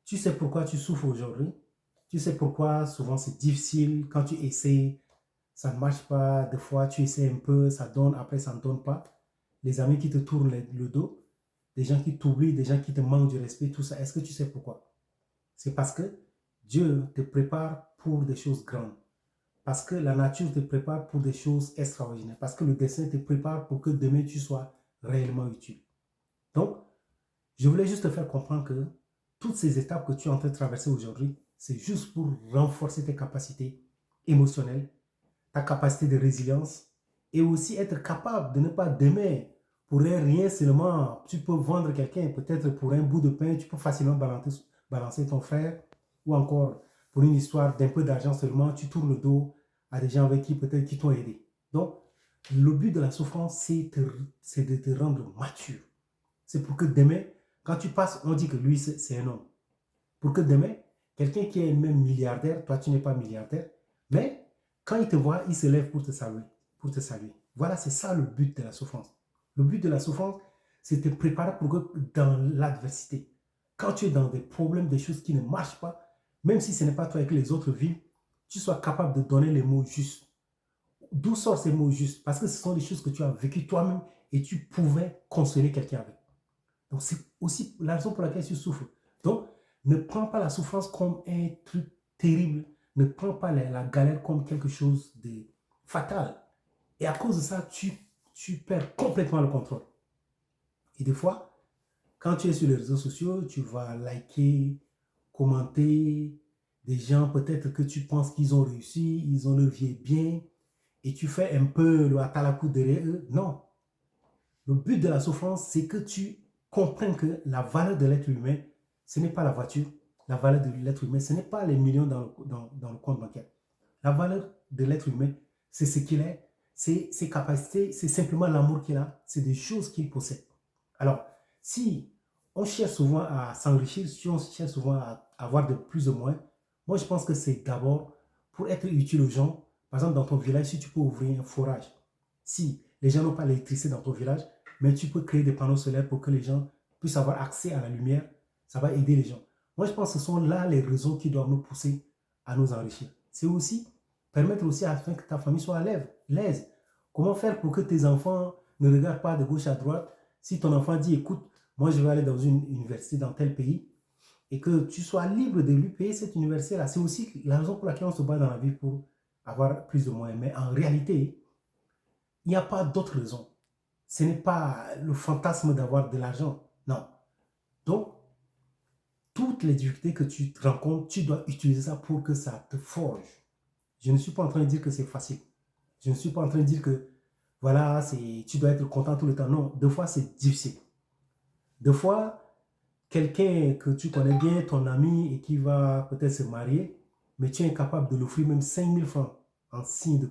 Tu sais pourquoi tu souffres aujourd'hui. Tu sais pourquoi souvent c'est difficile. Quand tu essaies, ça ne marche pas. Des fois, tu essaies un peu, ça donne, après ça ne donne pas. Les amis qui te tournent le dos, des gens qui t'oublient, des gens qui te manquent du respect, tout ça. Est-ce que tu sais pourquoi? C'est parce que Dieu te prépare pour des choses grandes. Parce que la nature te prépare pour des choses extraordinaires. Parce que le destin te prépare pour que demain tu sois réellement utile. Donc, je voulais juste te faire comprendre que toutes ces étapes que tu es en train de traverser aujourd'hui, c'est juste pour renforcer tes capacités émotionnelles, ta capacité de résilience et aussi être capable de ne pas demain, pour rien seulement, tu peux vendre quelqu'un, peut-être pour un bout de pain, tu peux facilement balancer ton frère ou encore pour une histoire d'un peu d'argent seulement, tu tournes le dos à des gens avec qui peut-être qui t'ont aidé. Donc, le but de la souffrance, c'est de te rendre mature. C'est pour que demain, quand tu passes, on dit que lui, c'est un homme. Pour que demain, quelqu'un qui est même milliardaire, toi, tu n'es pas milliardaire, mais quand il te voit, il se lève pour te saluer. Pour te saluer. Voilà, c'est ça le but de la souffrance. Le but de la souffrance, c'est de te préparer pour que dans l'adversité, quand tu es dans des problèmes, des choses qui ne marchent pas, même si ce n'est pas toi et que les autres vivent, tu sois capable de donner les mots justes. D'où sortent ces mots justes? Parce que ce sont des choses que tu as vécues toi-même et tu pouvais consoler quelqu'un avec. Donc, c'est aussi la raison pour laquelle tu souffres. Donc, ne prends pas la souffrance comme un truc terrible. Ne prends pas la galère comme quelque chose de fatal. Et à cause de ça, tu perds complètement le contrôle. Et des fois, quand tu es sur les réseaux sociaux, tu vas liker, commenter des gens peut-être que tu penses qu'ils ont réussi, ils ont leur vie bien, et tu fais un peu le atalakou derrière eux. Non, le but de la souffrance, c'est que tu comprennes que la valeur de l'être humain, ce n'est pas la voiture. La valeur de l'être humain, ce n'est pas les millions dans le compte bancaire. La valeur de l'être humain, c'est ce qu'il est, c'est ses capacités, c'est simplement l'amour qu'il a, c'est des choses qu'il possède. Alors, si on cherche souvent à s'enrichir, si on cherche souvent à avoir de plus ou moins, moi je pense que c'est d'abord pour être utile aux gens. Par exemple, dans ton village, si tu peux ouvrir un forage, si les gens n'ont pas l'électricité dans ton village, mais tu peux créer des panneaux solaires pour que les gens puissent avoir accès à la lumière, ça va aider les gens. Moi, je pense que ce sont là les raisons qui doivent nous pousser à nous enrichir. C'est aussi permettre aussi afin que ta famille soit à l'aise. Comment faire pour que tes enfants ne regardent pas de gauche à droite? Si ton enfant dit, écoute, moi je vais aller dans une université dans tel pays, et que tu sois libre de lui payer cette université-là, c'est aussi la raison pour laquelle on se bat dans la vie pour avoir plus ou moins. Mais en réalité, il n'y a pas d'autre raison. Ce n'est pas le fantasme d'avoir de l'argent. Non. Donc, toutes les difficultés que tu rencontres, tu dois utiliser ça pour que ça te forge. Je ne suis pas en train de dire que c'est facile. Je ne suis pas en train de dire que, voilà, tu dois être content tout le temps. Non, des fois, c'est difficile. Des fois, quelqu'un que tu connais bien, ton ami, et qui va peut-être se marier, mais tu es incapable de l'offrir même 5000 francs en signe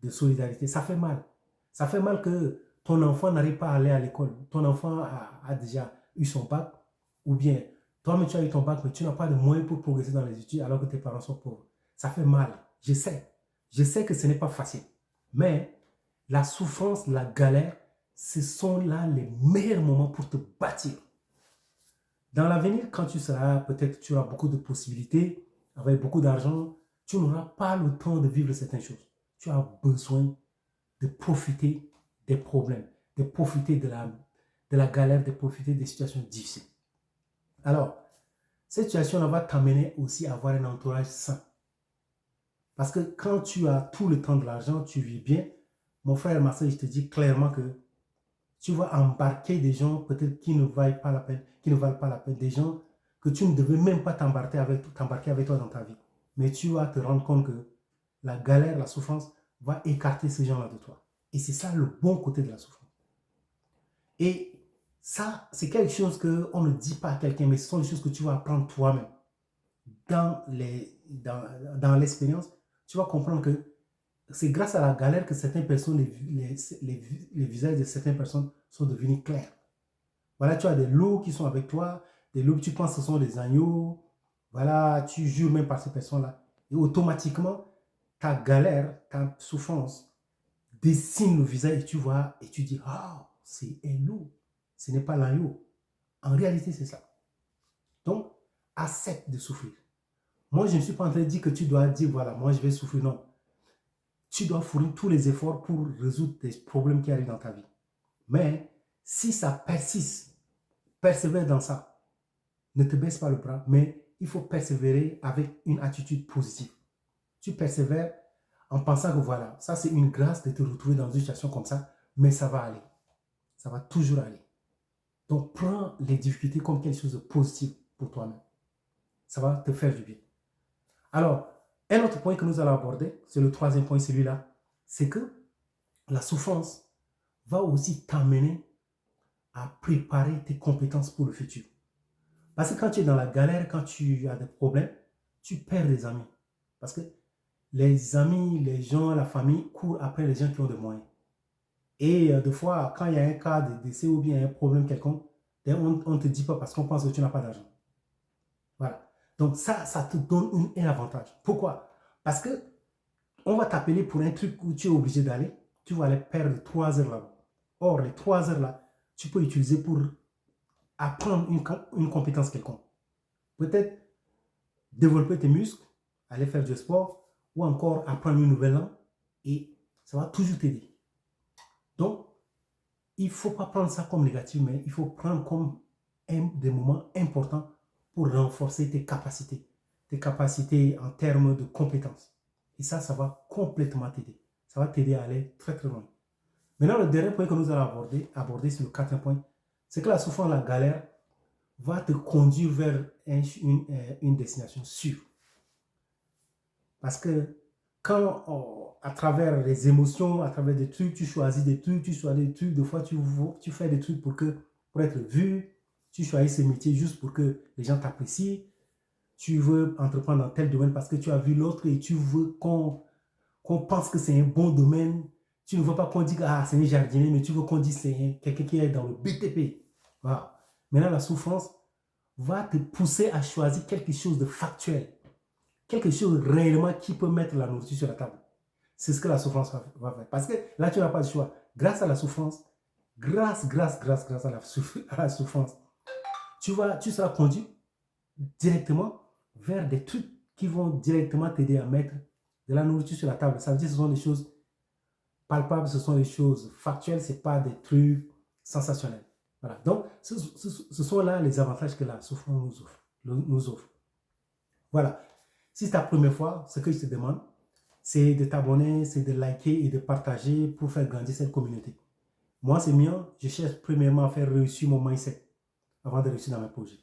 de solidarité. Ça fait mal. Ça fait mal que ton enfant n'arrive pas à aller à l'école. Ton enfant a déjà eu son bac, ou bien toi-même tu as eu ton bac, mais tu n'as pas de moyens pour progresser dans les études alors que tes parents sont pauvres. Ça fait mal. Je sais. Je sais que ce n'est pas facile. Mais la souffrance, la galère, ce sont là les meilleurs moments pour te bâtir. Dans l'avenir, quand tu seras, peut-être tu auras beaucoup de possibilités, avec beaucoup d'argent, tu n'auras pas le temps de vivre certaines choses. Tu as besoin de profiter des problèmes, de profiter de la galère, de profiter des situations difficiles. Alors, cette situation va t'amener aussi à avoir un entourage sain. Parce que quand tu as tout le temps de l'argent, tu vis bien, mon frère Marcel, je te dis clairement que tu vas embarquer des gens peut-être qui ne valent pas la peine, des gens que tu ne devais même pas t'embarquer avec toi dans ta vie. Mais tu vas te rendre compte que la galère, la souffrance va écarter ces gens-là de toi. Et c'est ça le bon côté de la souffrance. Et ça, c'est quelque chose qu'on ne dit pas à quelqu'un, mais ce sont des choses que tu vas apprendre toi-même. Dans l'expérience, tu vas comprendre que c'est grâce à la galère que certaines personnes, les visages de certaines personnes sont devenus clairs. Voilà, tu as des loups qui sont avec toi, des loups que tu penses que ce sont des agneaux. Voilà, tu jures même par ces personnes-là. Et automatiquement, ta galère, ta souffrance dessine le visage et tu vois, et tu dis, ah, c'est un loup. Ce n'est pas l'agneau. En réalité, c'est ça. Donc, accepte de souffrir. Moi, je ne suis pas en train de dire que tu dois dire, voilà, moi je vais souffrir. Non. Tu dois fournir tous les efforts pour résoudre les problèmes qui arrivent dans ta vie. Mais si ça persiste, persévère dans ça. Ne te baisse pas le bras, mais il faut persévérer avec une attitude positive. Tu persévères en pensant que voilà, ça c'est une grâce de te retrouver dans une situation comme ça, mais ça va aller. Ça va toujours aller. Donc prends les difficultés comme quelque chose de positif pour toi-même. Ça va te faire du bien. Alors, un autre point que nous allons aborder, c'est le troisième point, celui-là, c'est que la souffrance va aussi t'amener à préparer tes compétences pour le futur. Parce que quand tu es dans la galère, quand tu as des problèmes, tu perds des amis. Parce que les amis, les gens, la famille courent après les gens qui ont des moyens. Et des fois, quand il y a un cas de décès ou bien un problème quelconque, on ne te dit pas parce qu'on pense que tu n'as pas d'argent. Voilà. Donc ça te donne un avantage. Pourquoi? Parce que on va t'appeler pour un truc où tu es obligé d'aller, tu vas aller perdre 3 heures là-bas. Or, les 3 heures là, tu peux utiliser pour apprendre une compétence quelconque. Peut-être développer tes muscles, aller faire du sport, ou encore apprendre une nouvelle langue, et ça va toujours t'aider. Donc, il ne faut pas prendre ça comme négatif, mais il faut prendre comme des moments importants pour renforcer tes capacités en termes de compétences. Et ça va complètement t'aider. Ça va t'aider à aller très très loin. Maintenant, le dernier point que nous allons aborder c'est le quatrième point, c'est que la souffrance, la galère, va te conduire vers une destination sûre. Parce que quand, à travers les émotions, à travers des trucs, tu choisis des trucs, des fois tu fais des trucs pour être vu, tu choisis ce métier juste pour que les gens t'apprécient, tu veux entreprendre dans tel domaine parce que tu as vu l'autre et tu veux qu'on pense que c'est un bon domaine. Tu ne veux pas qu'on dise ah, c'est un jardinier, mais tu veux qu'on dise c'est quelqu'un qui est dans le BTP. Voilà. Maintenant, la souffrance va te pousser à choisir quelque chose de factuel, quelque chose réellement qui peut mettre la nourriture sur la table. C'est ce que la souffrance va faire. Parce que là, tu n'as pas de choix. Grâce à la souffrance, grâce à la souffrance, tu seras conduit directement vers des trucs qui vont directement t'aider à mettre de la nourriture sur la table. Ça veut dire que ce sont des choses palpables, ce sont des choses factuelles, ce n'est pas des trucs sensationnels. Voilà. Donc, ce sont là les avantages que la souffrance nous offre. Voilà. Si c'est ta première fois, ce que je te demande, c'est de t'abonner, c'est de liker et de partager pour faire grandir cette communauté. Moi, c'est mien. Je cherche premièrement à faire réussir mon mindset avant de réussir dans mes projets.